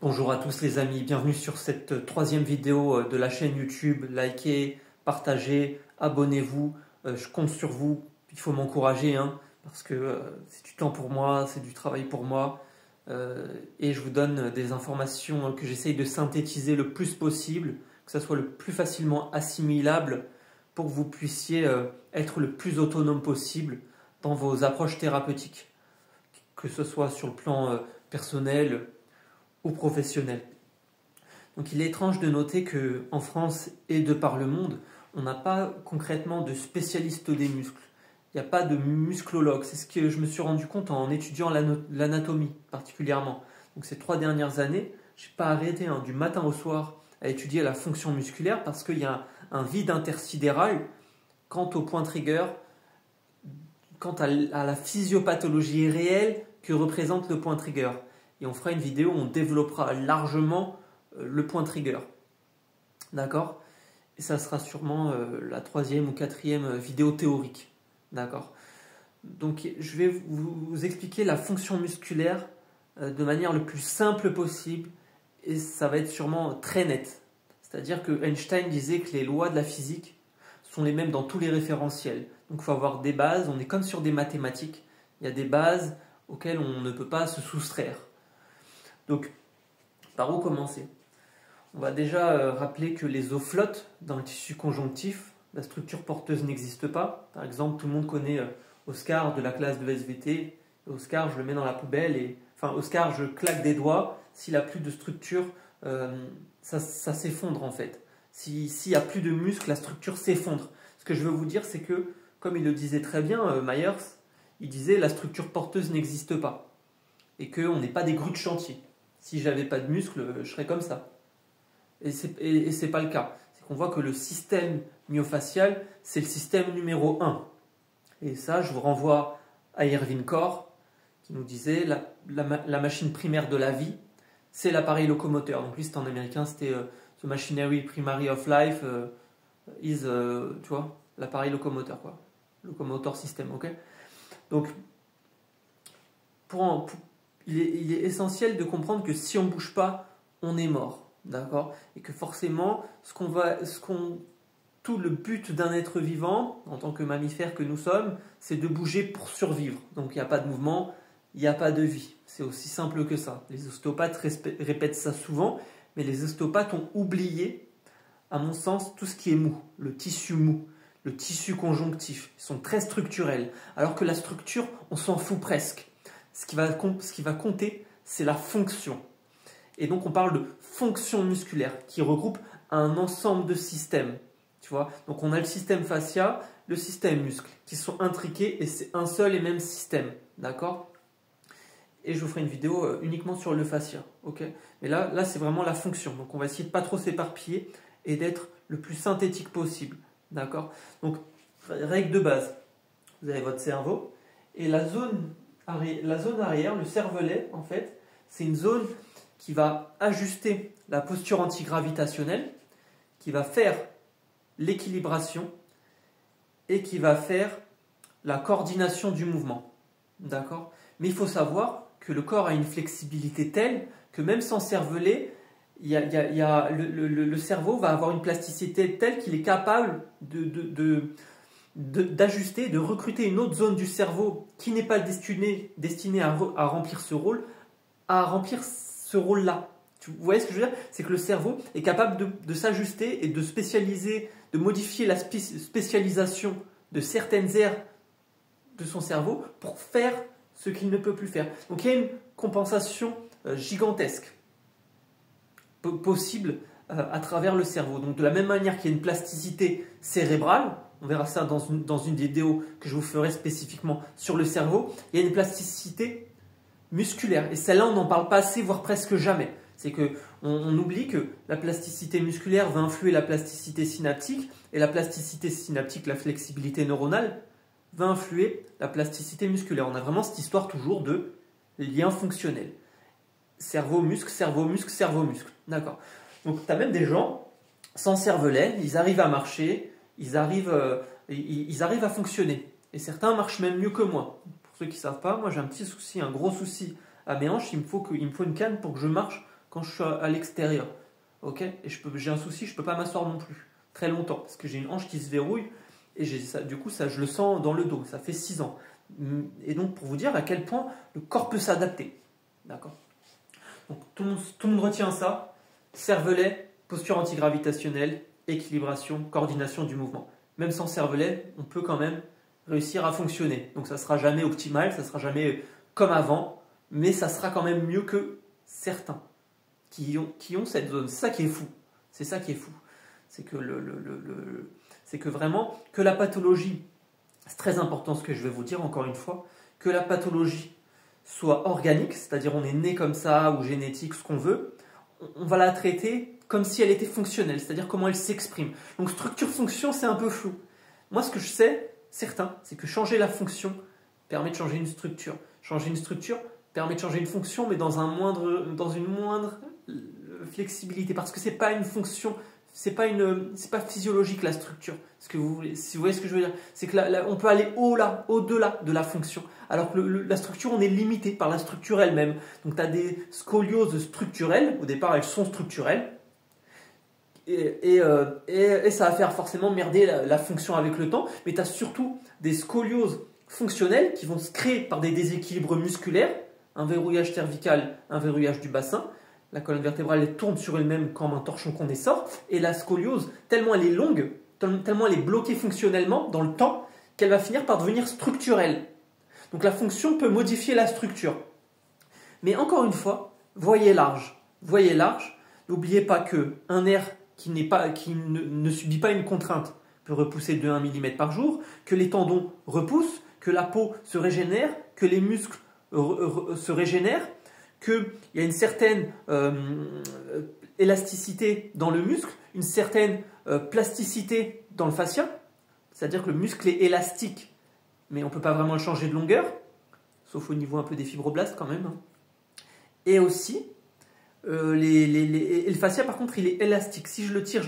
Bonjour à tous les amis, bienvenue sur cette troisième vidéo de la chaîne YouTube. Likez, partagez, abonnez-vous, je compte sur vous, il faut m'encourager parce que c'est du temps pour moi, c'est du travail pour moi et je vous donne des informations que j'essaye de synthétiser le plus possible, que ça soit le plus facilement assimilable pour que vous puissiez être le plus autonome possible dans vos approches thérapeutiques, que ce soit sur le plan personnel ou professionnel. Donc il est étrange de noter qu'en France et de par le monde, on n'a pas concrètement de spécialiste des muscles. Il n'y a pas de musclologue. C'est ce que je me suis rendu compte en étudiant l'anatomie particulièrement. Donc ces 3 dernières années, je n'ai pas arrêté du matin au soir à étudier la fonction musculaire parce qu'il y a un vide intersidéral quant au point trigger, quant à la physiopathologie réelle que représente le point trigger. Et on fera une vidéo où on développera largement le point trigger. D'accord? Et ça sera sûrement la 3e ou 4e vidéo théorique. D'accord? Donc je vais vous expliquer la fonction musculaire de manière le plus simple possible et ça va être sûrement très net. C'est-à-dire que Einstein disait que les lois de la physique sont les mêmes dans tous les référentiels. Donc il faut avoir des bases, on est comme sur des mathématiques. Il y a des bases auxquelles on ne peut pas se soustraire. Donc, par où commencer? On va déjà rappeler que les os flottent dans le tissu conjonctif. La structure porteuse n'existe pas. Par exemple, tout le monde connaît Oscar de la classe de SVT. Oscar, je le mets dans la poubelle. Enfin, Oscar, je claque des doigts. S'il n'a plus de structure, ça s'effondre en fait. S'il n'y a plus de muscle, la structure s'effondre. Ce que je veux vous dire, c'est que, comme il le disait très bien, Myers, il disait la structure porteuse n'existe pas. Et qu'on n'est pas des grues de chantier. Si j'avais pas de muscles, je serais comme ça. Et c'est pas le cas. C'est qu'on voit que le système myofascial, c'est le système numéro 1. Et ça, je vous renvoie à Irvin Corr, qui nous disait la machine primaire de la vie, c'est l'appareil locomoteur. Donc lui, c'était en américain, c'était The Machinery Primary of Life is, tu vois, l'appareil locomoteur, quoi. Locomotor system, ok? Donc, il est essentiel de comprendre que si on ne bouge pas, on est mort. D'accord? Et que forcément, tout le but d'un être vivant, en tant que mammifère que nous sommes, c'est de bouger pour survivre. Donc il n'y a pas de mouvement, il n'y a pas de vie. C'est aussi simple que ça. Les ostéopathes répètent ça souvent, mais les ostéopathes ont oublié, à mon sens, tout ce qui est mou, le tissu conjonctif. Ils sont très structurels. Alors que la structure, on s'en fout presque. Ce qui va compter, c'est la fonction. Et donc on parle de fonction musculaire qui regroupe un ensemble de systèmes. Tu vois? Donc on a le système fascia, le système muscle qui sont intriqués et c'est un seul et même système. D'accord? Et je vous ferai une vidéo uniquement sur le fascia. Ok? Mais là c'est vraiment la fonction. Donc on va essayer de ne pas trop s'éparpiller et d'être le plus synthétique possible. D'accord? Donc règle de base. Vous avez votre cerveau et la zone arrière, le cervelet en fait, c'est une zone qui va ajuster la posture antigravitationnelle, qui va faire l'équilibration et qui va faire la coordination du mouvement. D'accord? Mais il faut savoir que le corps a une flexibilité telle que même sans cervelet, le cerveau va avoir une plasticité telle qu'il est capable d'ajuster, de recruter une autre zone du cerveau qui n'est pas destinée à remplir ce rôle, à remplir ce rôle-là. Vous voyez ce que je veux dire? C'est que le cerveau est capable de s'ajuster et de spécialiser, de modifier la spécialisation de certaines aires de son cerveau pour faire ce qu'il ne peut plus faire. Donc il y a une compensation gigantesque possible à travers le cerveau. Donc de la même manière qu'il y a une plasticité cérébrale, on verra ça dans une vidéo que je vous ferai spécifiquement sur le cerveau, il y a une plasticité musculaire. Et celle-là, on n'en parle pas assez, voire presque jamais. C'est qu'on oublie que la plasticité musculaire va influer la plasticité synaptique, et la plasticité synaptique, la flexibilité neuronale, va influer la plasticité musculaire. On a vraiment cette histoire toujours de lien fonctionnel. Cerveau-muscle, cerveau-muscle, cerveau-muscle. D'accord. Donc, tu as même des gens sans cervelet, ils arrivent à marcher, ils arrivent à fonctionner. Et certains marchent même mieux que moi. Pour ceux qui ne savent pas, moi j'ai un petit souci, un gros souci à mes hanches. Il me faut une canne pour que je marche quand je suis à l'extérieur. Ok, et j'ai un souci, je ne peux pas m'asseoir non plus très longtemps parce que j'ai une hanche qui se verrouille et du coup, ça, je le sens dans le dos. Ça fait 6 ans. Et donc, pour vous dire à quel point le corps peut s'adapter. D'accord. Donc, tout le monde retient ça. Cervelet, posture antigravitationnelle, équilibration, coordination du mouvement. Même sans cervelet, on peut quand même réussir à fonctionner. Donc, ça ne sera jamais optimal, ça ne sera jamais comme avant, mais ça sera quand même mieux que certains qui ont cette zone. C'est ça qui est fou. C'est ça qui est fou. C'est que, c'est que vraiment, que la pathologie, c'est très important ce que je vais vous dire encore une fois, que la pathologie soit organique, c'est-à-dire on est né comme ça, ou génétique, ce qu'on veut, on va la traiter comme si elle était fonctionnelle, c'est-à-dire comment elle s'exprime. Donc structure-fonction, c'est un peu flou. Moi, ce que je sais, certain, c'est que changer la fonction permet de changer une structure. Changer une structure permet de changer une fonction, mais dans une moindre flexibilité, parce que c'est pas une fonction, c'est pas physiologique la structure. Si vous voyez ce que je veux dire, c'est que on peut aller au-delà de la fonction, alors que la structure, on est limité par la structure elle-même. Donc tu as des scolioses structurelles, au départ elles sont structurelles, et ça va faire forcément merder la fonction avec le temps, mais tu as surtout des scolioses fonctionnelles qui vont se créer par des déséquilibres musculaires, un verrouillage cervical, un verrouillage du bassin. La colonne vertébrale elle tourne sur elle-même comme un torchon qu'on essore, et la scoliose, tellement elle est longue, tellement elle est bloquée fonctionnellement dans le temps, qu'elle va finir par devenir structurelle. Donc la fonction peut modifier la structure. Mais encore une fois, voyez large. Voyez large. N'oubliez pas qu'un nerf qui ne subit pas une contrainte peut repousser de 1 mm par jour, que les tendons repoussent, que la peau se régénère, que les muscles se régénèrent, qu'il y a une certaine élasticité dans le muscle, une certaine plasticité dans le fascia, c'est-à-dire que le muscle est élastique, mais on ne peut pas vraiment le changer de longueur, sauf au niveau un peu des fibroblastes quand même. Et aussi, et le fascia par contre il est élastique. Si je le tire,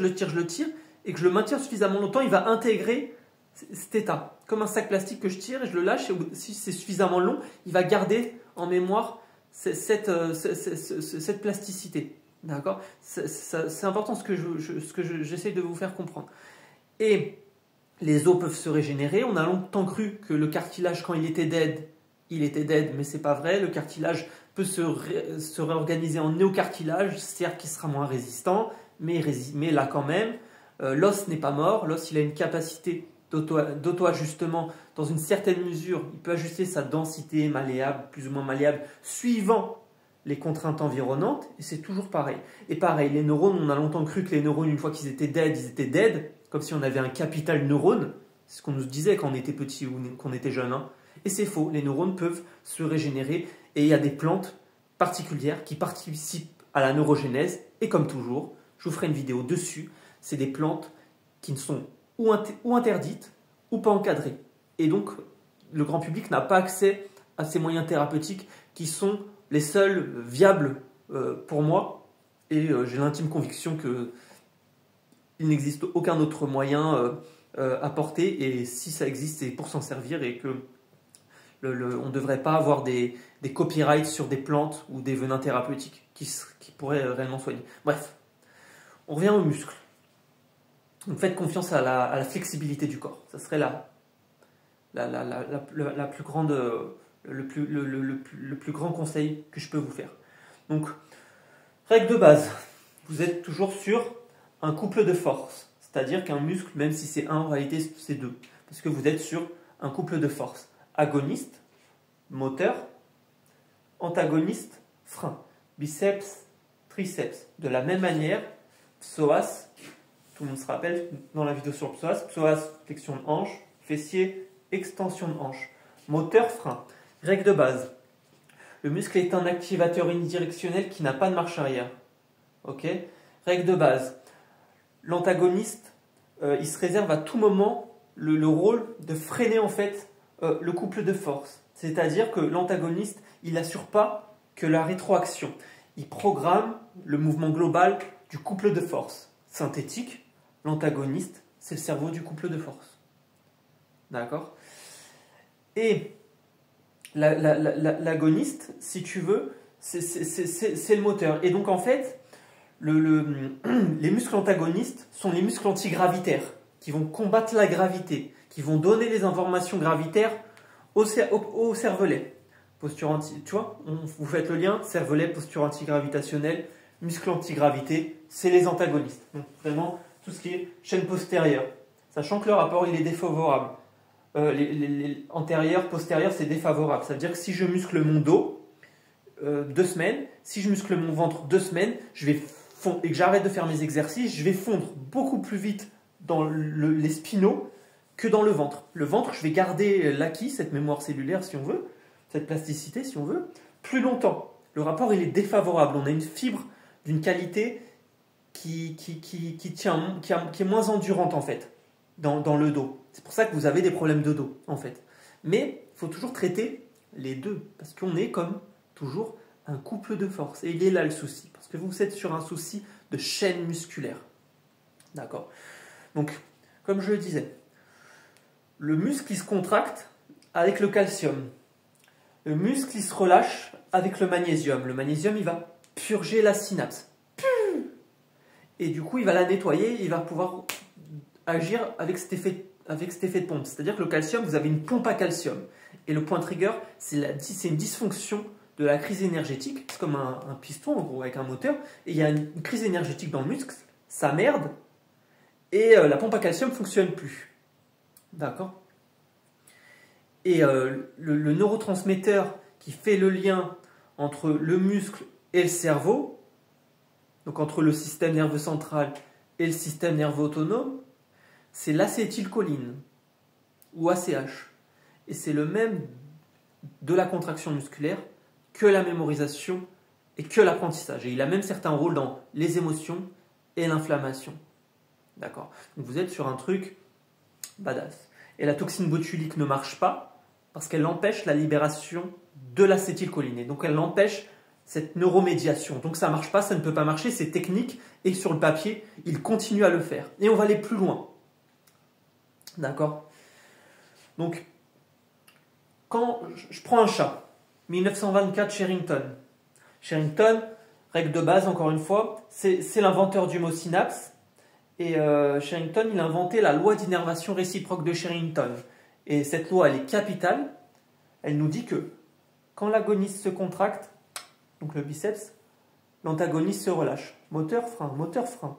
et que je le maintiens suffisamment longtemps, il va intégrer cet état. Comme un sac plastique que je tire et je le lâche, et si c'est suffisamment long, il va garder en mémoire cette plasticité. D'accord ? C'est important ce que j'essaie de vous faire comprendre. Et les os peuvent se régénérer. On a longtemps cru que le cartilage, quand il était dead, mais c'est pas vrai. Le cartilage peut se réorganiser en néocartilage, certes qui sera moins résistant, mais là quand même. L'os n'est pas mort. L'os, il a une capacité d'auto-ajustement dans une certaine mesure. Il peut ajuster sa densité malléable, plus ou moins malléable, suivant les contraintes environnantes, et c'est toujours pareil. Et pareil, les neurones, on a longtemps cru que les neurones, une fois qu'ils étaient dead, ils étaient dead, comme si on avait un capital neurone. C'est ce qu'on nous disait quand on était petit ou qu'on était jeune. Hein. Et c'est faux, les neurones peuvent se régénérer, et il y a des plantes particulières qui participent à la neurogénèse, et comme toujours, je vous ferai une vidéo dessus, c'est des plantes qui ne sont ou interdites, ou pas encadrées. Et donc, le grand public n'a pas accès à ces moyens thérapeutiques qui sont les seuls viables pour moi. Et j'ai l'intime conviction qu'il n'existe aucun autre moyen apporté, et si ça existe, c'est pour s'en servir, et que on ne devrait pas avoir des copyrights sur des plantes ou des venins thérapeutiques qui pourraient réellement soigner. Bref, on revient aux muscles. Donc faites confiance à la flexibilité du corps. Ça serait la plus grande, le plus grand conseil que je peux vous faire. Donc, règle de base, vous êtes toujours sur un couple de force. C'est-à-dire qu'un muscle, même si c'est un, en réalité c'est deux. Parce que vous êtes sur un couple de force. Agoniste, moteur, antagoniste, frein. Biceps, triceps. De la même manière, psoas, tout le monde se rappelle dans la vidéo sur le psoas, flexion de hanche, fessier, extension de hanche. Moteur, frein. Règle de base. Le muscle est un activateur unidirectionnel qui n'a pas de marche arrière. Ok ? Règle de base. L'antagoniste, il se réserve à tout moment le rôle de freiner en fait le couple de force. C'est-à-dire que l'antagoniste, il n'assure pas que la rétroaction. Il programme le mouvement global du couple de force. Synthétique, l'antagoniste, c'est le cerveau du couple de force. D'accord ? Et l'agoniste, si tu veux, c'est le moteur. Et donc en fait, les muscles antagonistes sont les muscles antigravitaires qui vont combattre la gravité, qui vont donner les informations gravitaires au cervelet. Posture tu vois, vous faites le lien, cervelet, posture antigravitationnelle, muscle antigravité, c'est les antagonistes. Donc vraiment, tout ce qui est chaîne postérieure. Sachant que le rapport, il est défavorable. Les antérieurs, postérieurs, c'est défavorable. Ça veut dire que si je muscle mon dos, 2 semaines, si je muscle mon ventre 2 semaines, et que j'arrête de faire mes exercices, je vais fondre beaucoup plus vite dans les spinaux que dans le ventre. Le ventre, je vais garder l'acquis, cette mémoire cellulaire si on veut, cette plasticité si on veut, plus longtemps. Le rapport, il est défavorable. On a une fibre d'une qualité qui est moins endurante en fait dans le dos. C'est pour ça que vous avez des problèmes de dos en fait. Mais il faut toujours traiter les deux parce qu'on est comme toujours un couple de force. Et il est là le souci parce que vous êtes sur un souci de chaîne musculaire. D'accord. Donc, comme je le disais, le muscle il se contracte avec le calcium. Le muscle il se relâche avec le magnésium. Le magnésium il va purger la synapse. Et du coup il va la nettoyer, il va pouvoir agir avec cet effet de pompe. C'est-à-dire que le calcium, vous avez une pompe à calcium. Et le point trigger, c'est une dysfonction de la crise énergétique. C'est comme un piston, en gros, avec un moteur. Et il y a une crise énergétique dans le muscle, ça merde, et la pompe à calcium ne fonctionne plus. D'accord. Et le neurotransmetteur qui fait le lien entre le muscle et le cerveau, donc entre le système nerveux central et le système nerveux autonome, c'est l'acétylcholine ou ACH. Et c'est le même de la contraction musculaire que la mémorisation et que l'apprentissage. Et il a même certains rôles dans les émotions et l'inflammation. D'accord. Donc vous êtes sur un truc badass. Et la toxine botulique ne marche pas parce qu'elle empêche la libération de l'acétylcholine. Et donc elle empêche cette neuromédiation. Donc ça ne marche pas, ça ne peut pas marcher, c'est technique. Et sur le papier, il continue à le faire. Et on va aller plus loin. D'accord. Donc, quand je prends un chat, 1924 Sherrington. Sherrington, règle de base, encore une fois, c'est l'inventeur du mot synapse. Et Sherrington, il a inventé la loi d'innervation réciproque de Sherrington. Et cette loi, elle est capitale. Elle nous dit que quand l'agoniste se contracte, donc le biceps, l'antagoniste se relâche. Moteur, frein, moteur, frein.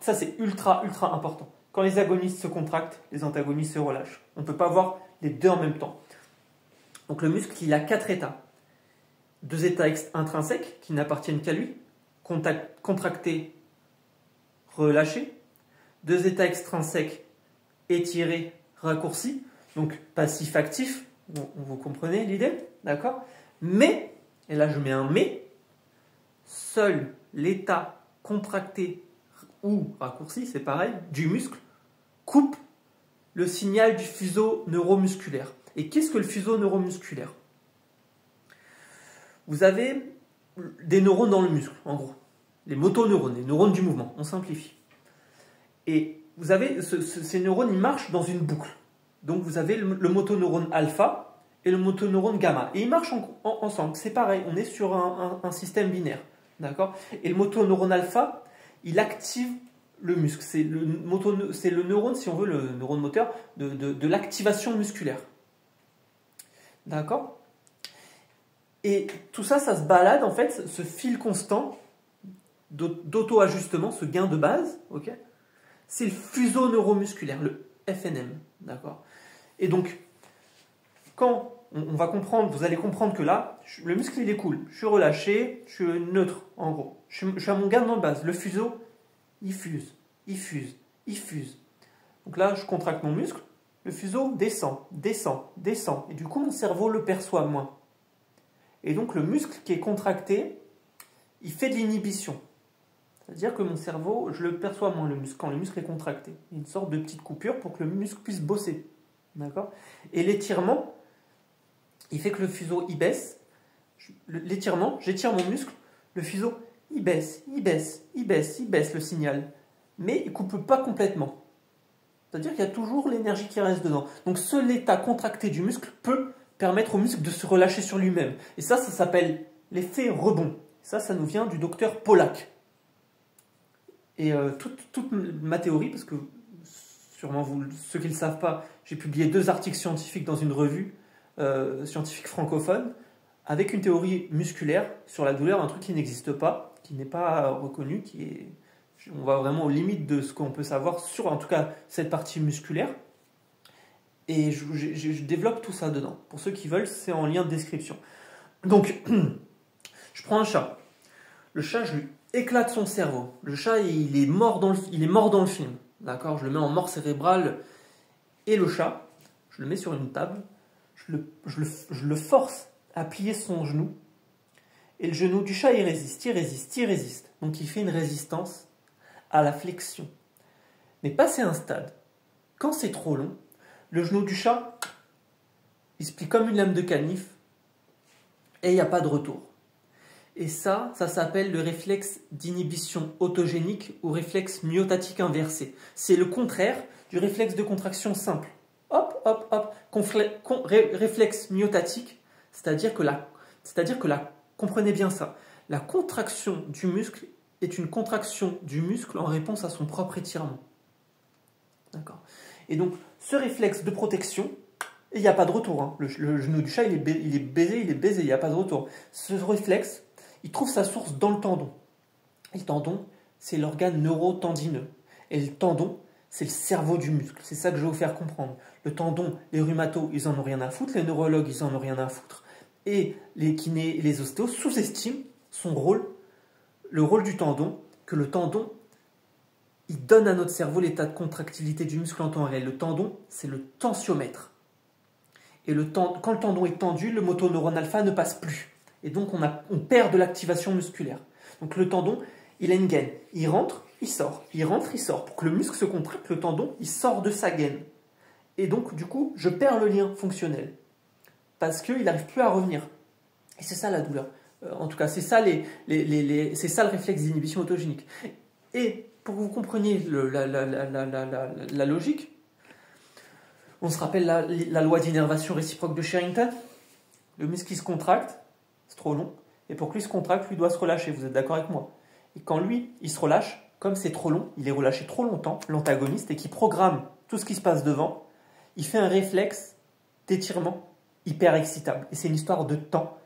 Ça, c'est ultra, ultra important. Quand les agonistes se contractent, les antagonistes se relâchent. On ne peut pas avoir les deux en même temps. Donc le muscle, il a 4 états. 2 états intrinsèques qui n'appartiennent qu'à lui. Contracté, relâché. 2 états extrinsèques, étiré, raccourci. Donc passif-actif. Vous comprenez l'idée? D'accord? Mais, et là je mets un mais, seul l'état contracté ou raccourci, c'est pareil, du muscle, coupe le signal du fuseau neuromusculaire. Et qu'est-ce que le fuseau neuromusculaire? Vous avez des neurones dans le muscle, en gros. Les motoneurones, les neurones du mouvement, on simplifie. Et vous avez ces neurones, ils marchent dans une boucle. Donc vous avez le motoneurone alpha et le motoneurone gamma. Et ils marchent ensemble, c'est pareil, on est sur un système binaire. D'accord? Et le motoneurone alpha, il active le muscle. C'est le neurone, si on veut, le neurone moteur de l'activation musculaire. D'accord? Et tout ça, ça se balade, en fait, ce fil constant d'auto-ajustement, ce gain de base, ok? C'est le fuseau neuromusculaire, le FNM. D'accord? Et donc, quand on va comprendre, vous allez comprendre que là, le muscle, il est cool. Je suis relâché, je suis neutre, en gros. Je suis à mon gain de base. Le fuseau, il fuse, il fuse, il fuse. Donc là, je contracte mon muscle, le fuseau descend, descend, descend. Et du coup, mon cerveau le perçoit moins. Et donc, le muscle qui est contracté, il fait de l'inhibition. C'est-à-dire que mon cerveau, je le perçois moins, le muscle, quand le muscle est contracté. Il y a une sorte de petite coupure pour que le muscle puisse bosser. D'accord? Et l'étirement, il fait que le fuseau, il baisse. L'étirement, j'étire mon muscle, le fuseau, il baisse, il baisse, il baisse, il baisse le signal. Mais il ne coupe pas complètement. C'est-à-dire qu'il y a toujours l'énergie qui reste dedans. Donc seul l'état contracté du muscle peut permettre au muscle de se relâcher sur lui-même. Et ça s'appelle l'effet rebond. Ça nous vient du docteur Pollack. Et toute ma théorie, parce que sûrement ceux qui ne le savent pas, j'ai publié 2 articles scientifiques dans une revue scientifique francophone, avec une théorie musculaire sur la douleur, un truc qui n'existe pas, qui n'est pas reconnu, on va vraiment aux limites de ce qu'on peut savoir sur, en tout cas, cette partie musculaire. Et je développe tout ça dedans. Pour ceux qui veulent, c'est en lien de description. Donc, je prends un chat. Le chat, je lui éclate son cerveau. Le chat, il est mort dans le film. D'accord? Je le mets en mort cérébrale. Et le chat, je le mets sur une table. Je le force à plier son genou. Et le genou du chat, il résiste. Donc, il fait une résistance à la flexion. Mais passé un stade, quand c'est trop long, le genou du chat, il se plie comme une lame de canif et il n'y a pas de retour. Et ça s'appelle le réflexe d'inhibition autogénique ou réflexe myotatique inversé. C'est le contraire du réflexe de contraction simple. Hop, hop, hop. Réflexe myotatique, c'est-à-dire que comprenez bien ça, la contraction du muscle est une contraction du muscle en réponse à son propre étirement. D'accord. Et donc, ce réflexe de protection, il n'y a pas de retour. Hein. Le genou du chat, il est baisé, il n'y a pas de retour. Ce réflexe, il trouve sa source dans le tendon. Et le tendon, c'est l'organe neurotendineux. Et le tendon, c'est le cerveau du muscle. C'est ça que je vais vous faire comprendre. Le tendon, les rhumatos, ils en ont rien à foutre. Les neurologues, ils en ont rien à foutre. Et les kinés et les ostéos sous-estiment son rôle, le rôle du tendon, que le tendon, il donne à notre cerveau l'état de contractilité du muscle en temps réel. Le tendon, c'est le tensiomètre. Et quand le tendon est tendu, le motoneurone alpha ne passe plus. Et donc, on perd de l'activation musculaire. Donc, le tendon, il a une gaine. Il rentre, il sort. Il rentre, il sort. Pour que le muscle se contracte, le tendon, il sort de sa gaine. Et donc, du coup, je perds le lien fonctionnel. Parce qu'il n'arrive plus à revenir. Et c'est ça la douleur. En tout cas, c'est ça, c'est ça le réflexe d'inhibition autogénique. Et pour que vous compreniez la logique, on se rappelle la loi d'innervation réciproque de Sherrington. Le muscle qui se contracte, c'est trop long. Et pour que lui se contracte, lui doit se relâcher. Vous êtes d'accord avec moi? Et quand lui, il se relâche, comme c'est trop long, il est relâché trop longtemps, l'antagoniste, et qui programme tout ce qui se passe devant, il fait un réflexe d'étirement hyper excitable. Et c'est une histoire de temps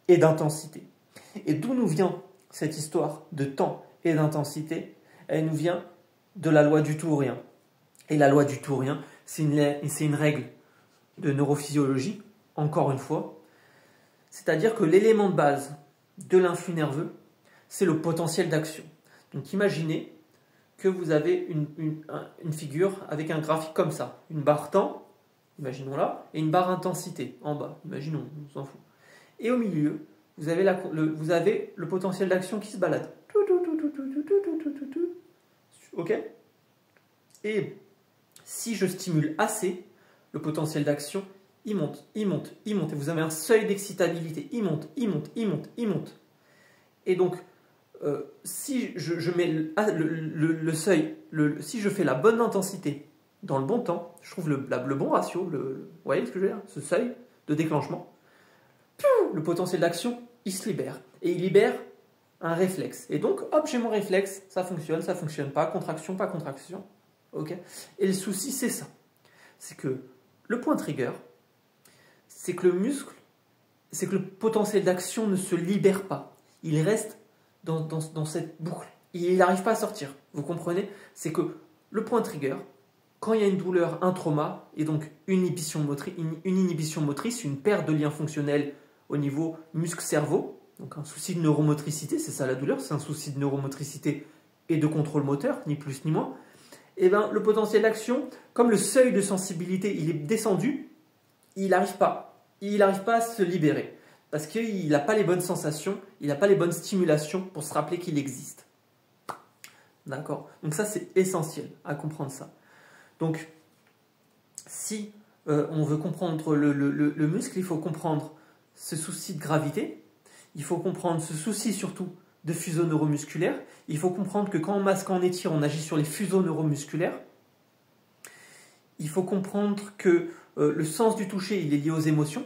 et d'intensité. Et d'où nous vient cette histoire de temps et d'intensité? Elle nous vient de la loi du tout ou rien. Et la loi du tout ou rien, c'est une règle de neurophysiologie, encore une fois. C'est-à-dire que l'élément de base de l'influx nerveux, c'est le potentiel d'action. Donc imaginez que vous avez une figure avec un graphique comme ça. Une barre temps, imaginons-la, et une barre intensité en bas. Imaginons, on s'en fout. Et au milieu, vous avez le potentiel d'action qui se balade. Ok? Et si je stimule assez, le potentiel d'action, il monte. Et vous avez un seuil d'excitabilité. Il monte. Et donc, si je mets le seuil, si je fais la bonne intensité dans le bon temps, je trouve le bon ratio, vous voyez ce que je veux dire? Ce seuil de déclenchement, le potentiel d'action, il se libère. Et il libère un réflexe. Et donc, hop, j'ai mon réflexe, ça fonctionne pas, contraction, pas contraction. Okay. Et le souci, c'est ça. C'est que le point trigger, c'est que le potentiel d'action ne se libère pas. Il reste dans cette boucle. Il n'arrive pas à sortir. Vous comprenez? C'est que le point trigger, quand il y a une douleur, un trauma, et donc une inhibition motrice, une perte de lien fonctionnel au niveau muscle-cerveau, donc un souci de neuromotricité, c'est ça la douleur, c'est un souci de neuromotricité et de contrôle moteur, ni plus ni moins, et bien le potentiel d'action, comme le seuil de sensibilité il est descendu, il n'arrive pas à se libérer, parce qu'il n'a pas les bonnes sensations, il n'a pas les bonnes stimulations pour se rappeler qu'il existe. D'accord? Donc ça c'est essentiel à comprendre ça. Donc si on veut comprendre le muscle, il faut comprendre ce souci de gravité, il faut comprendre ce souci surtout de fuseau neuromusculaire. Il faut comprendre que quand on masque, quand on étire, on agit sur les fuseaux neuromusculaires. Il faut comprendre que le sens du toucher, il est lié aux émotions.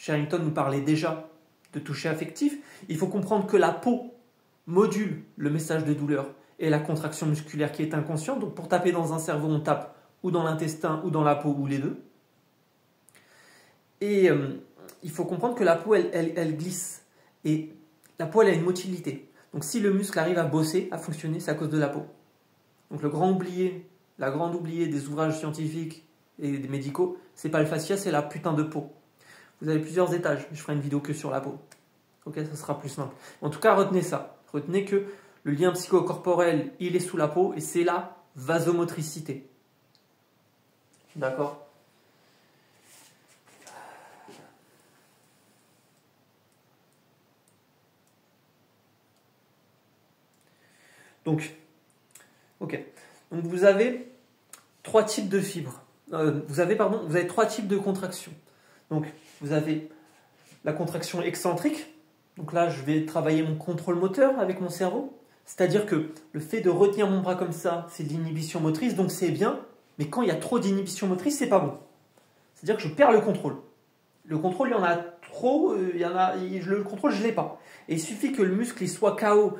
Sherrington nous parlait déjà de toucher affectif. Il faut comprendre que la peau module le message de douleur et la contraction musculaire qui est inconsciente. Donc pour taper dans un cerveau, on tape ou dans l'intestin ou dans la peau ou les deux. Et il faut comprendre que la peau, elle glisse. Et la peau, elle a une motilité. Donc si le muscle arrive à bosser, à fonctionner, c'est à cause de la peau. Donc le grand oublié, la grande oubliée des ouvrages scientifiques et des médicaux, c'est pas le fascia, c'est la putain de peau. Vous avez plusieurs étages, je ferai une vidéo que sur la peau. Ok, ça sera plus simple. En tout cas, retenez ça. Retenez que le lien psychocorporel, il est sous la peau et c'est la vasomotricité. D'accord ? Donc, ok. Donc vous avez trois types de fibres. Vous avez trois types de contractions. Donc, vous avez la contraction excentrique. Donc là, je vais travailler mon contrôle moteur avec mon cerveau. C'est-à-dire que le fait de retenir mon bras comme ça, c'est de l'inhibition motrice, donc c'est bien. Mais quand il y a trop d'inhibition motrice, c'est pas bon. C'est-à-dire que je perds le contrôle. Le contrôle, il y en a trop, le contrôle, je ne l'ai pas. Et il suffit que le muscle il soit KO,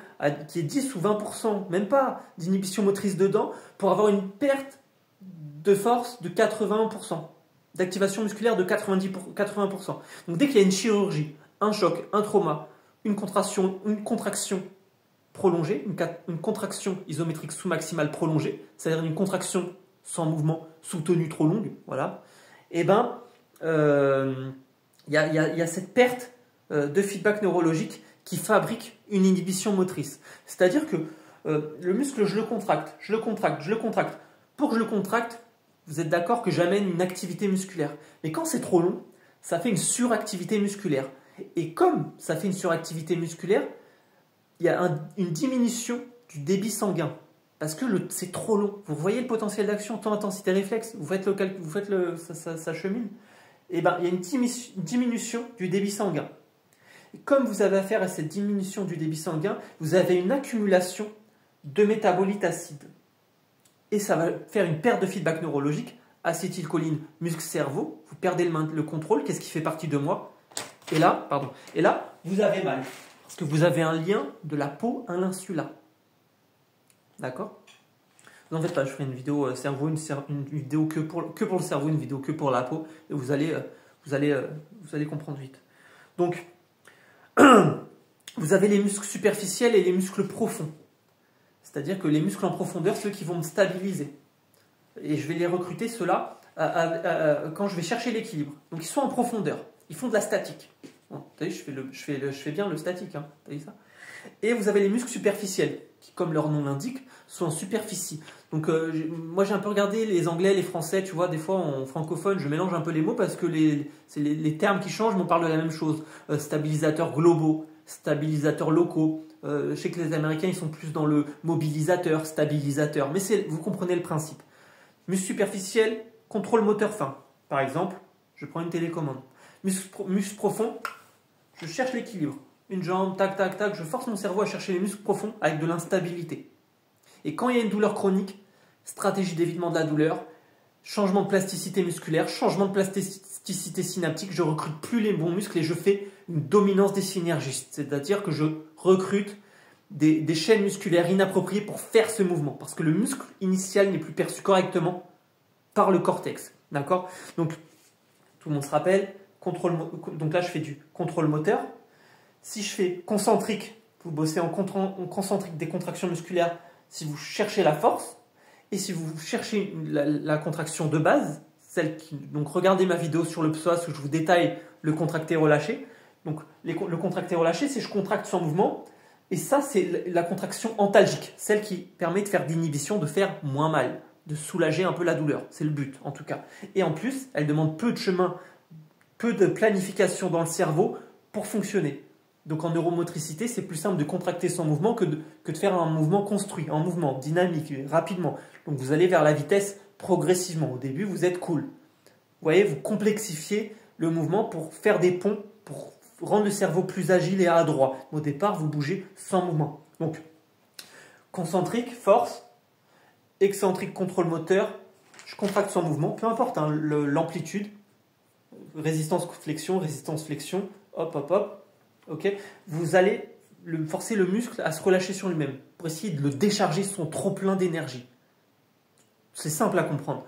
qu'il y ait 10 ou 20%, même pas d'inhibition motrice dedans, pour avoir une perte de force de 80%, d'activation musculaire de 80%. Donc dès qu'il y a une chirurgie, un choc, un trauma, une contraction prolongée, une contraction isométrique sous-maximale prolongée, c'est-à-dire une contraction sans mouvement sous-tenue trop longue, voilà, et ben il y a cette perte de feedback neurologique qui fabrique une inhibition motrice. C'est-à-dire que le muscle, je le contracte. Pour que je le contracte, vous êtes d'accord que j'amène une activité musculaire. Mais quand c'est trop long, ça fait une suractivité musculaire. Et comme ça fait une suractivité musculaire, il y a une diminution du débit sanguin. Parce que c'est trop long. Vous voyez le potentiel d'action, temps, intensité, réflexe. Ça chemine. Et ben, il y a une diminution du débit sanguin. Et comme vous avez affaire à cette diminution du débit sanguin, vous avez une accumulation de métabolites acides. Et ça va faire une perte de feedback neurologique, acétylcholine, muscle-cerveau, vous perdez le contrôle, qu'est-ce qui fait partie de moi ? Et là, vous avez mal. Parce que vous avez un lien de la peau à l'insula. D'accord ? En fait, là, je ferai une vidéo cerveau, une vidéo que pour le cerveau, une vidéo que pour la peau, et vous allez comprendre vite. Donc, vous avez les muscles superficiels et les muscles profonds. C'est-à-dire que les muscles en profondeur, ceux qui vont me stabiliser. Et je vais les recruter, ceux-là, quand je vais chercher l'équilibre. Donc, ils sont en profondeur. Ils font de la statique. Bon, t'as vu, je fais bien le statique. Hein, t'as vu ça ? Et vous avez les muscles superficiels, qui, comme leur nom l'indique, sont en superficie. Donc, moi, j'ai un peu regardé les anglais, les français, tu vois, des fois, en francophone, je mélange un peu les mots parce que c'est les termes qui changent, mais on parle de la même chose. Stabilisateurs globaux, stabilisateurs locaux. Je sais que les Américains, ils sont plus dans le mobilisateur, stabilisateur. Mais vous comprenez le principe. Muscle superficiel, contrôle moteur fin. Par exemple, je prends une télécommande. Muscle profond, je cherche l'équilibre. Une jambe, tac, tac, tac, je force mon cerveau à chercher les muscles profonds avec de l'instabilité. Et quand il y a une douleur chronique, stratégie d'évitement de la douleur, changement de plasticité musculaire, changement de plasticité synaptique, je recrute plus les bons muscles et je fais une dominance des synergistes. C'est-à-dire que je recrute des chaînes musculaires inappropriées pour faire ce mouvement. Parce que le muscle initial n'est plus perçu correctement par le cortex. D'accord ? Donc, tout le monde se rappelle, donc là je fais du contrôle moteur. Si je fais concentrique, vous bossez en concentrique des contractions musculaires si vous cherchez la force. Et si vous cherchez la contraction de base, donc regardez ma vidéo sur le psoas où je vous détaille le contracté-relâché. Donc le contracté-relâché, c'est je contracte sans mouvement. Et ça, c'est la contraction antalgique, celle qui permet de faire d'inhibition, de faire moins mal, de soulager un peu la douleur. C'est le but, en tout cas. Et en plus, elle demande peu de chemin, peu de planification dans le cerveau pour fonctionner. Donc en neuromotricité, c'est plus simple de contracter sans mouvement que de faire un mouvement construit, un mouvement dynamique, rapidement. Donc vous allez vers la vitesse progressivement. Au début, vous êtes cool. Vous voyez, vous complexifiez le mouvement pour faire des ponts, pour rendre le cerveau plus agile et adroit. Au départ, vous bougez sans mouvement. Donc, concentrique, force, excentrique, contrôle moteur, je contracte sans mouvement, peu importe hein, l'amplitude. Résistance, flexion, résistance, flexion, hop, hop, hop. Ok, vous allez forcer le muscle à se relâcher sur lui-même pour essayer de le décharger son trop plein d'énergie. C'est simple à comprendre.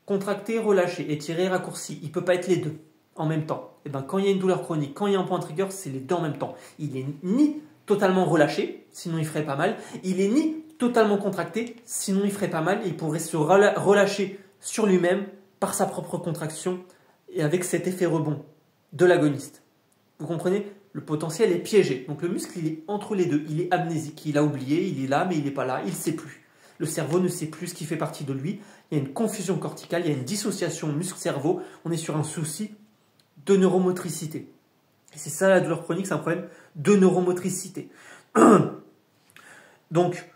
Contracter, relâcher, étirer, raccourci, il ne peut pas être les deux en même temps. Et ben, quand il y a une douleur chronique, quand il y a un point trigger, c'est les deux en même temps. Il est ni totalement relâché, sinon il ferait pas mal. Il est ni totalement contracté, sinon il ferait pas mal. Il pourrait se relâcher sur lui-même par sa propre contraction et avec cet effet rebond de l'agoniste. Vous comprenez? Le potentiel est piégé. Donc le muscle, il est entre les deux. Il est amnésique. Il a oublié, il est là, mais il n'est pas là. Il ne sait plus. Le cerveau ne sait plus ce qui fait partie de lui. Il y a une confusion corticale, il y a une dissociation muscle-cerveau. On est sur un souci de neuromotricité. Et c'est ça la douleur chronique, c'est un problème de neuromotricité. Donc,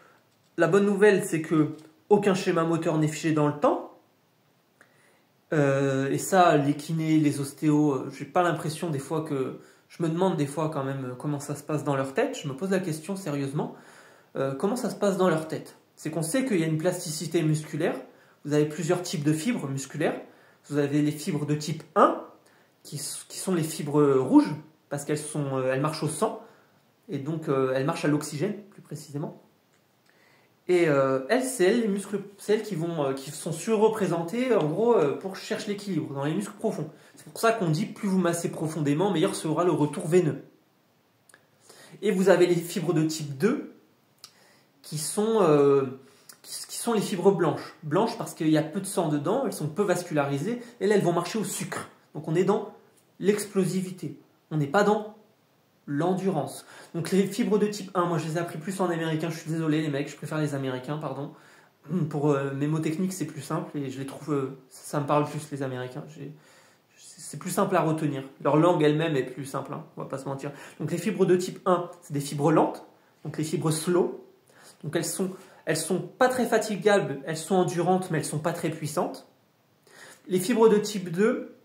la bonne nouvelle, c'est que aucun schéma moteur n'est figé dans le temps. Et ça, les kinés, les ostéos, j'ai pas l'impression des fois que... Je me demande des fois quand même comment ça se passe dans leur tête. Je me pose la question sérieusement. Comment ça se passe dans leur tête? C'est qu'on sait qu'il y a une plasticité musculaire. Vous avez plusieurs types de fibres musculaires. Vous avez les fibres de type 1, qui sont les fibres rouges, parce elles marchent au sang, et donc elles marchent à l'oxygène, plus précisément. Et c'est elles qui sont surreprésentées, en gros, pour chercher l'équilibre, dans les muscles profonds. C'est pour ça qu'on dit, plus vous massez profondément, meilleur sera le retour veineux. Et vous avez les fibres de type 2, qui sont les fibres blanches. Blanches parce qu'il y a peu de sang dedans, elles sont peu vascularisées, et là elles vont marcher au sucre. Donc on est dans l'explosivité. On n'est pas dans l'endurance. Donc les fibres de type 1, moi je les ai appris plus en américain, je suis désolé les mecs, je préfère les américains, pardon. Pour mes mots techniques c'est plus simple, et je les trouve, ça me parle plus les américains. C'est plus simple à retenir. Leur langue elle-même est plus simple, hein, on va pas se mentir. Donc les fibres de type 1, c'est des fibres lentes, donc les fibres slow. Donc elles sont pas très fatigables, elles sont endurantes, mais elles sont pas très puissantes. Les fibres de type 2,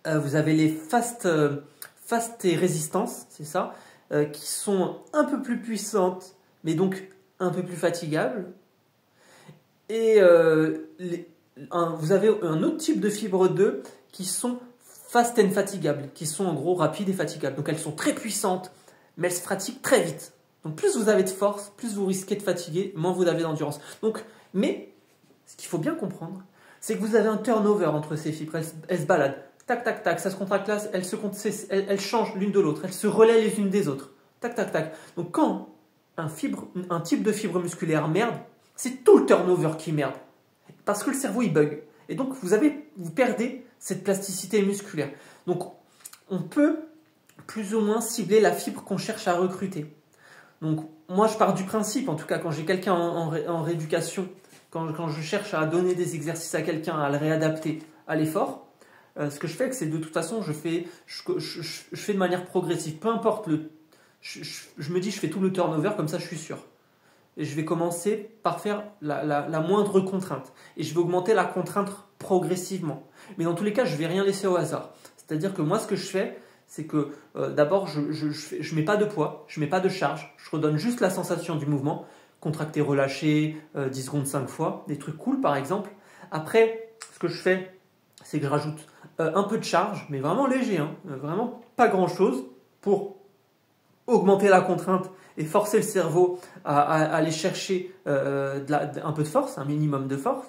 vous avez les fast et résistance, c'est ça, qui sont un peu plus puissantes, mais donc un peu plus fatigables. Et vous avez un autre type de fibres 2 qui sont fast and fatigables, qui sont en gros rapides et fatigables. Donc elles sont très puissantes, mais elles se fatiguent très vite. Donc plus vous avez de force, plus vous risquez de fatiguer, moins vous avez d'endurance. Donc, mais ce qu'il faut bien comprendre, c'est que vous avez un turnover entre ces fibres. Elles se baladent, tac, tac, tac, ça se contracte là, elles changent l'une de l'autre, elles se relaient les unes des autres, tac, tac, tac. Donc quand un type de fibre musculaire merde, c'est tout le turnover qui merde. Parce que le cerveau il bug. Et donc vous perdez cette plasticité musculaire. Donc on peut plus ou moins cibler la fibre qu'on cherche à recruter. Donc moi je pars du principe, en tout cas quand j'ai quelqu'un en rééducation, quand je cherche à donner des exercices à quelqu'un, à le réadapter à l'effort, ce que je fais, c'est de toute façon je fais de manière progressive. Peu importe je me dis je fais tout le turnover, comme ça je suis sûr. Et je vais commencer par faire la moindre contrainte. Et je vais augmenter la contrainte progressivement. Mais dans tous les cas, je ne vais rien laisser au hasard. C'est-à-dire que moi, ce que je fais, c'est que d'abord, je ne mets pas de poids, je ne mets pas de charge. Je redonne juste la sensation du mouvement. Contracter, relâcher, 10 secondes 5 fois. Des trucs cool, par exemple. Après, ce que je fais, c'est que je rajoute un peu de charge, mais vraiment léger. Hein, vraiment pas grand-chose pour augmenter la contrainte et forcer le cerveau à aller chercher un peu de force, un minimum de force,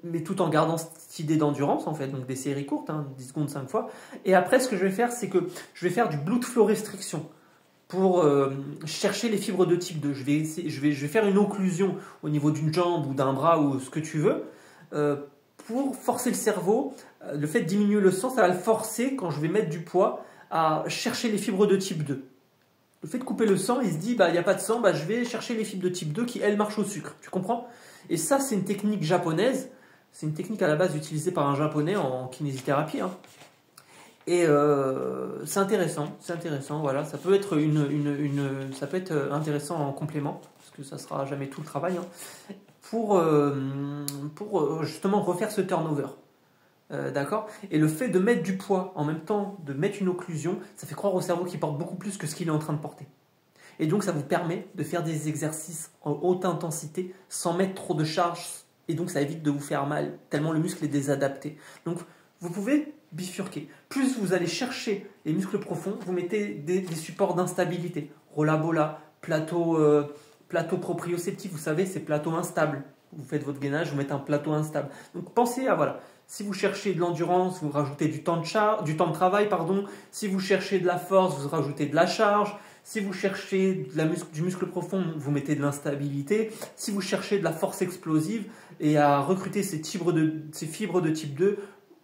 mais tout en gardant cette idée d'endurance, en fait, donc des séries courtes, hein, 10 secondes 5 fois. Et après, ce que je vais faire, c'est que je vais faire du blood flow restriction pour chercher les fibres de type 2. Je vais faire une occlusion au niveau d'une jambe ou d'un bras ou ce que tu veux, pour forcer le cerveau. Le fait de diminuer le sang, ça va le forcer, quand je vais mettre du poids, à chercher les fibres de type 2. Le fait de couper le sang, il se dit, il n'y a pas de sang, je vais chercher les fibres de type 2 qui, elles, marchent au sucre. Tu comprends? Et ça, c'est une technique japonaise. C'est une technique à la base utilisée par un japonais en kinésithérapie. Hein. Et c'est intéressant, voilà. Ça peut être ça peut être intéressant en complément, parce que ça sera jamais tout le travail, hein, pour justement refaire ce turnover. D'accord? Et le fait de mettre du poids en même temps de mettre une occlusion, ça fait croire au cerveau qu'il porte beaucoup plus que ce qu'il est en train de porter. Et donc ça vous permet de faire des exercices en haute intensité sans mettre trop de charge, et donc ça évite de vous faire mal tellement le muscle est désadapté. Donc vous pouvez bifurquer. Plus vous allez chercher les muscles profonds, vous mettez des supports d'instabilité. Rolla-bolla, plateau proprioceptif, vous savez, c'est plateau instable. Vous faites votre gainage, vous mettez un plateau instable. Donc pensez à, voilà, si vous cherchez de l'endurance, vous rajoutez du temps de travail, pardon. Si vous cherchez de la force, vous rajoutez de la charge. Si vous cherchez du muscle profond, vous mettez de l'instabilité. Si vous cherchez de la force explosive et à recruter ces fibres de type 2,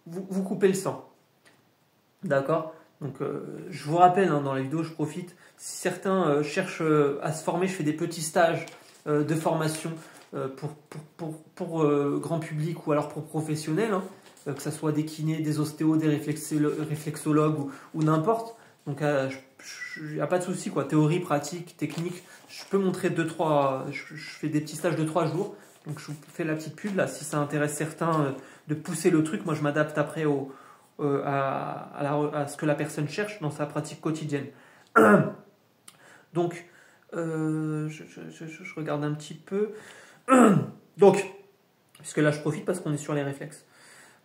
vous coupez le sang. D'accord? Donc, je vous rappelle, hein, dans la vidéo, je profite. Si certains cherchent à se former, je fais des petits stages de formation pour grand public ou alors pour professionnels, hein, que ce soit des kinés, des ostéos, des réflexologues ou n'importe. Donc, il n'y a pas de souci, quoi. Théorie, pratique, technique. Je peux montrer je fais des petits stages de 3 jours. Donc, je vous fais la petite pub là. Si ça intéresse certains de pousser le truc, moi je m'adapte après à ce que la personne cherche dans sa pratique quotidienne. Donc, je regarde un petit peu. Donc, puisque là je profite parce qu'on est sur les réflexes.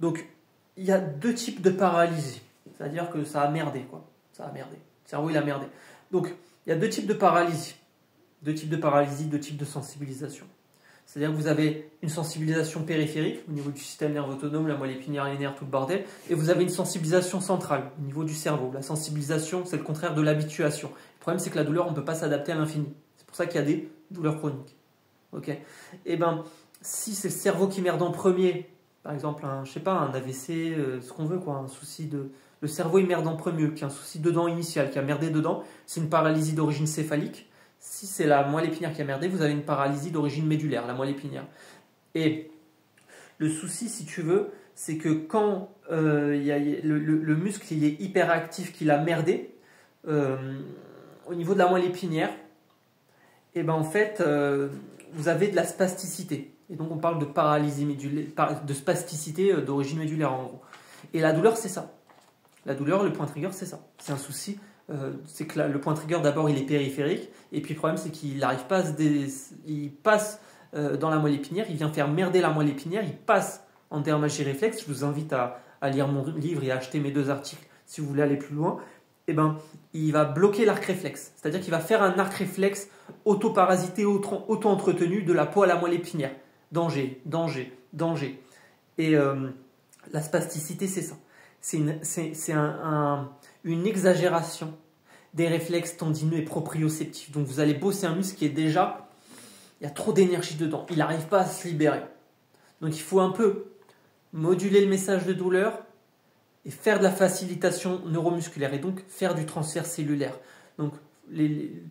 Donc, il y a 2 types de paralysie. C'est-à-dire que ça a merdé, quoi. Ça a merdé. Le cerveau, il a merdé. Donc, il y a 2 types de paralysie. 2 types de paralysie, 2 types de sensibilisation. C'est-à-dire que vous avez une sensibilisation périphérique au niveau du système nerveux autonome, la moelle épinière, les nerfs, tout le bordel, et vous avez une sensibilisation centrale au niveau du cerveau. La sensibilisation, c'est le contraire de l'habituation. Le problème, c'est que la douleur, on ne peut pas s'adapter à l'infini. C'est pour ça qu'il y a des douleurs chroniques. Ok. Et bien, si c'est le cerveau qui merde en premier, par exemple, je sais pas, un AVC, ce qu'on veut, quoi, un souci de... Le cerveau, il merde en premier, qui a un souci de dent initial, qui a merdé dedans, c'est une paralysie d'origine céphalique. Si c'est la moelle épinière qui a merdé, vous avez une paralysie d'origine médulaire, la moelle épinière. Et le souci, si tu veux, c'est que quand le muscle il est hyperactif, qu'il a merdé, au niveau de la moelle épinière, et ben en fait, vous avez de la spasticité. Et donc on parle de paralysie médulaire, de spasticité d'origine médulaire en gros. Et la douleur, c'est ça. La douleur, le point trigger, c'est ça. C'est un souci. C'est que le point trigger, d'abord, il est périphérique. Et puis le problème, c'est qu'il n'arrive pas il passe dans la moelle épinière. Il vient faire merder la moelle épinière. Il passe en dermagie réflexe. Je vous invite à lire mon livre et à acheter mes 2 articles si vous voulez aller plus loin. Et ben, il va bloquer l'arc réflexe. C'est-à-dire qu'il va faire un arc réflexe auto-parasité, auto-entretenu de la peau à la moelle épinière. Danger, danger, danger. Et la spasticité, c'est ça. C'est une exagération des réflexes tendineux et proprioceptifs. Donc vous allez bosser un muscle qui est déjà, il y a trop d'énergie dedans, il n'arrive pas à se libérer. Donc il faut un peu moduler le message de douleur et faire de la facilitation neuromusculaire et donc faire du transfert cellulaire. Donc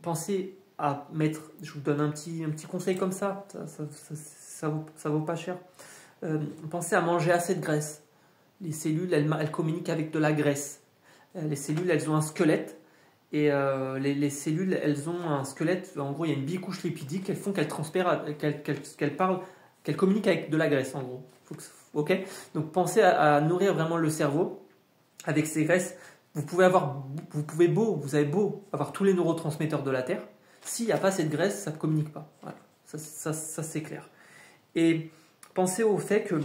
pensez à mettre, je vous donne un petit conseil comme ça vaut pas cher. Pensez à manger assez de graisse. Les cellules, elles communiquent avec de la graisse. Les cellules, elles ont un squelette. Et les cellules, elles ont un squelette. En gros, il y a une bicouche lipidique. Elles font qu'elles transpirent, qu'elles communiquent avec de la graisse, en gros. Ok. Donc, pensez à nourrir vraiment le cerveau avec ces graisses. Vous avez beau avoir tous les neurotransmetteurs de la Terre. S'il n'y a pas cette graisse, ça ne communique pas. Voilà. Ça c'est clair. Et pensez au fait que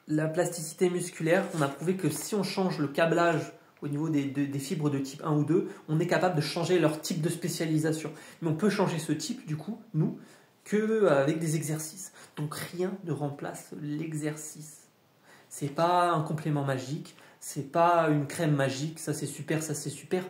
la plasticité musculaire, on a prouvé que si on change le câblage au niveau des fibres de type 1 ou 2, on est capable de changer leur type de spécialisation. Mais on peut changer ce type, du coup, nous, qu'avec des exercices. Donc rien ne remplace l'exercice. C'est pas un complément magique, c'est pas une crème magique, ça c'est super, ça c'est super.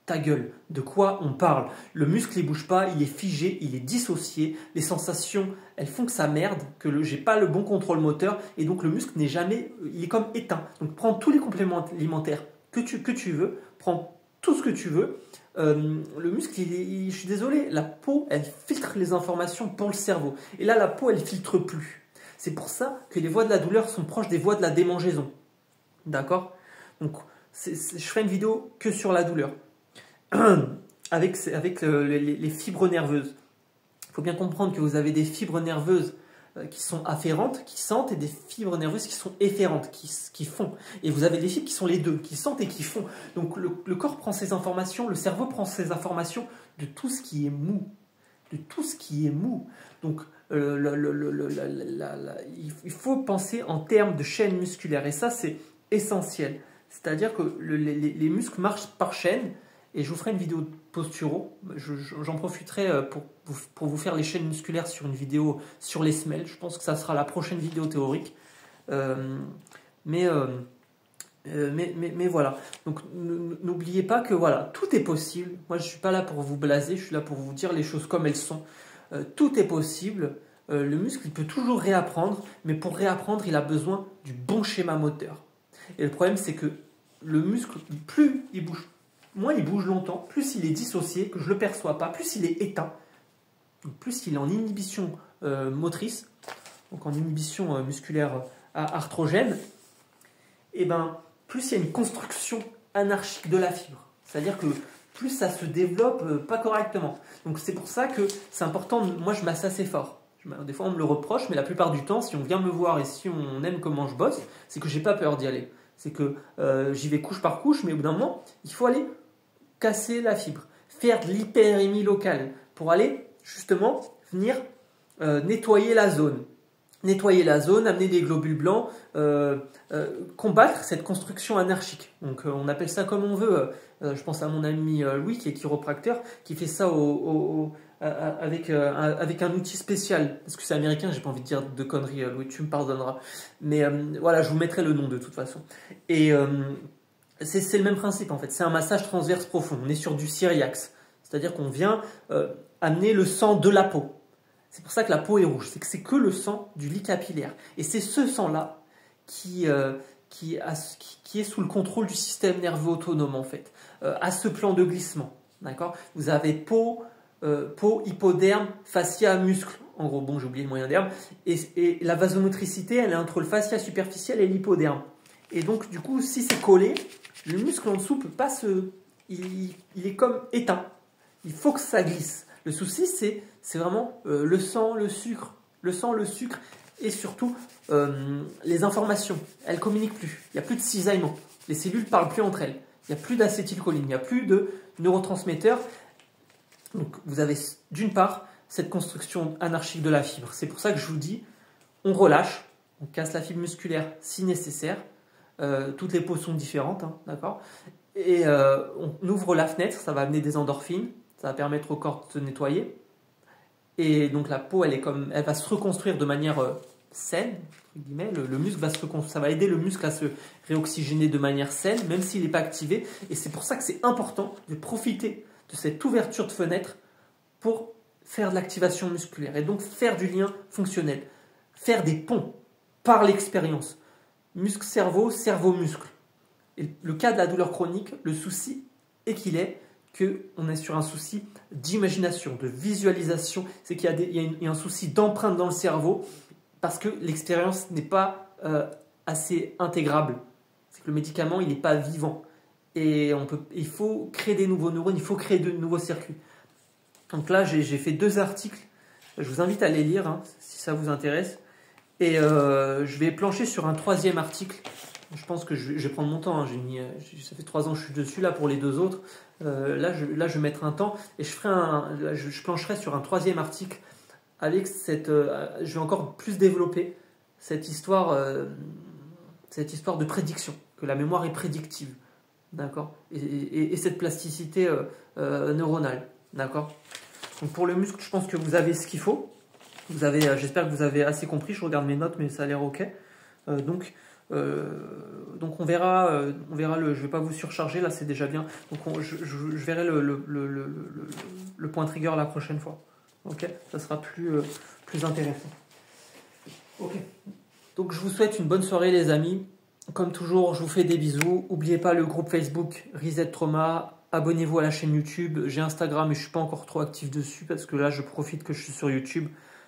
Ta gueule, de quoi on parle? Le muscle il bouge pas, il est figé, il est dissocié, les sensations elles font que ça merde, que j'ai pas le bon contrôle moteur et donc le muscle n'est jamais, il est comme éteint. Donc prends tous les compléments alimentaires que tu veux, prends tout ce que tu veux. Le muscle, je suis désolé, la peau elle filtre les informations pour le cerveau et là la peau elle filtre plus. C'est pour ça que les voies de la douleur sont proches des voies de la démangeaison. D'accord? Donc je ferai une vidéo que sur la douleur. Avec les fibres nerveuses. Il faut bien comprendre que vous avez des fibres nerveuses qui sont afférentes, qui sentent, et des fibres nerveuses qui sont efférentes, qui font. Et vous avez des fibres qui sont les deux, qui sentent et qui font. Donc le corps prend ces informations, le cerveau prend ces informations de tout ce qui est mou. De tout ce qui est mou. Donc il faut penser en termes de chaîne musculaire. Et ça, c'est essentiel. C'est-à-dire que les muscles marchent par chaîne. Et je vous ferai une vidéo de posturo. J'en profiterai pour vous faire les chaînes musculaires sur une vidéo sur les semelles. Je pense que ça sera la prochaine vidéo théorique. Mais voilà. Donc n'oubliez pas que voilà, tout est possible. Moi, je ne suis pas là pour vous blaser. Je suis là pour vous dire les choses comme elles sont. Tout est possible. Le muscle, il peut toujours réapprendre. Mais pour réapprendre, il a besoin du bon schéma moteur. Et le problème, c'est que le muscle, plus il bouge, moins il bouge longtemps, plus il est dissocié, que je ne le perçois pas, plus il est éteint, plus il est en inhibition motrice, donc en inhibition musculaire arthrogène, et ben plus il y a une construction anarchique de la fibre. C'est-à-dire que plus ça se développe pas correctement. Donc c'est pour ça que c'est important, moi je masse assez fort. Des fois on me le reproche, mais la plupart du temps, si on vient me voir et si on aime comment je bosse, c'est que j'ai pas peur d'y aller. C'est que j'y vais couche par couche, mais au bout d'un moment, il faut aller casser la fibre, faire de l'hyperémie locale pour aller justement venir nettoyer la zone. Nettoyer la zone, amener des globules blancs, combattre cette construction anarchique. Donc on appelle ça comme on veut. Je pense à mon ami Louis qui est chiropracteur, qui fait ça avec un outil spécial. Parce que c'est américain, j'ai pas envie de dire de conneries, Louis, tu me pardonneras. Mais voilà, je vous mettrai le nom de toute façon. Et c'est le même principe en fait, c'est un massage transverse profond. On est sur du Cyriax, c'est-à-dire qu'on vient amener le sang de la peau. C'est pour ça que la peau est rouge, c'est que c'est que le sang du lit capillaire. Et c'est ce sang-là qui est sous le contrôle du système nerveux autonome en fait, à ce plan de glissement. D'accord ? Vous avez peau, hypoderme, fascia, muscle. En gros, bon, j'ai oublié le moyen d'herbe. Et la vasomotricité, elle est entre le fascia superficiel et l'hypoderme. Et donc, du coup, si c'est collé, le muscle en dessous peut pas il est comme éteint. Il faut que ça glisse. Le souci, c'est vraiment le sang, le sucre. Le sang, le sucre et surtout les informations. Elles ne communiquent plus. Il n'y a plus de cisaillement. Les cellules ne parlent plus entre elles. Il n'y a plus d'acétylcholine. Il n'y a plus de neurotransmetteurs. Donc, vous avez d'une part cette construction anarchique de la fibre. C'est pour ça que je vous dis, on relâche, on casse la fibre musculaire si nécessaire. Toutes les peaux sont différentes, hein, d'accord ? Et on ouvre la fenêtre, ça va amener des endorphines, ça va permettre au corps de se nettoyer. Et donc la peau, elle va se reconstruire de manière saine, entre guillemets. Le muscle va se reconstruire, ça va aider le muscle à se réoxygéner de manière saine, même s'il n'est pas activé. Et c'est pour ça que c'est important de profiter de cette ouverture de fenêtre pour faire de l'activation musculaire et donc faire du lien fonctionnel, faire des ponts par l'expérience. Muscle-cerveau, cerveau-muscle. Et le cas de la douleur chronique, le souci est qu'on est sur un souci d'imagination, de visualisation. C'est qu'il y a un souci d'empreinte dans le cerveau parce que l'expérience n'est pas assez intégrable. C'est que le médicament, il n'est pas vivant. Et il faut créer des nouveaux neurones, il faut créer de nouveaux circuits. Donc là, j'ai fait 2 articles. Je vous invite à les lire hein, si ça vous intéresse. Et je vais plancher sur un 3e article. Je pense que je vais prendre mon temps. Hein. Ça fait 3 ans que je suis dessus. Là, pour les 2 autres, là, je vais mettre un temps. Et je plancherai sur un 3e article avec je vais encore plus développer cette histoire de prédiction, que la mémoire est prédictive. D'accord ? Et cette plasticité neuronale. D'accord ? Donc pour le muscle, je pense que vous avez ce qu'il faut. J'espère que vous avez assez compris. Je regarde mes notes, mais ça a l'air ok. Donc on verra. Je vais pas vous surcharger là, c'est déjà bien. Donc je verrai le point trigger la prochaine fois. Ok, ça sera plus intéressant. Ok. Donc je vous souhaite une bonne soirée les amis. Comme toujours, je vous fais des bisous. N'oubliez pas le groupe Facebook Reset Trauma. Abonnez-vous à la chaîne YouTube. J'ai Instagram, mais je suis pas encore trop actif dessus parce que là, je profite que je suis sur YouTube.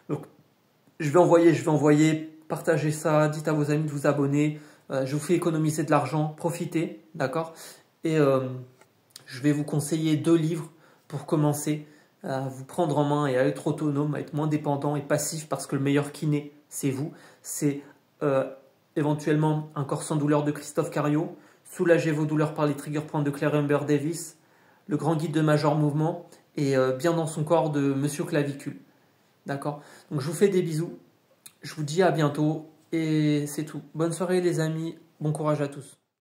Donc, je vais envoyer, partagez ça, dites à vos amis de vous abonner. Je vous fais économiser de l'argent, profitez, d'accord ? Et je vais vous conseiller 2 livres pour commencer à vous prendre en main et à être autonome, à être moins dépendant et passif parce que le meilleur kiné, c'est vous. C'est éventuellement Un corps sans douleur de Christophe Cario. Soulagez vos douleurs par les trigger points de Claire Humber Davis, Le grand guide de Major Mouvement et Bien dans son corps de Monsieur Clavicule. D'accord ? Donc je vous fais des bisous, je vous dis à bientôt et c'est tout. Bonne soirée les amis, Bon courage à tous.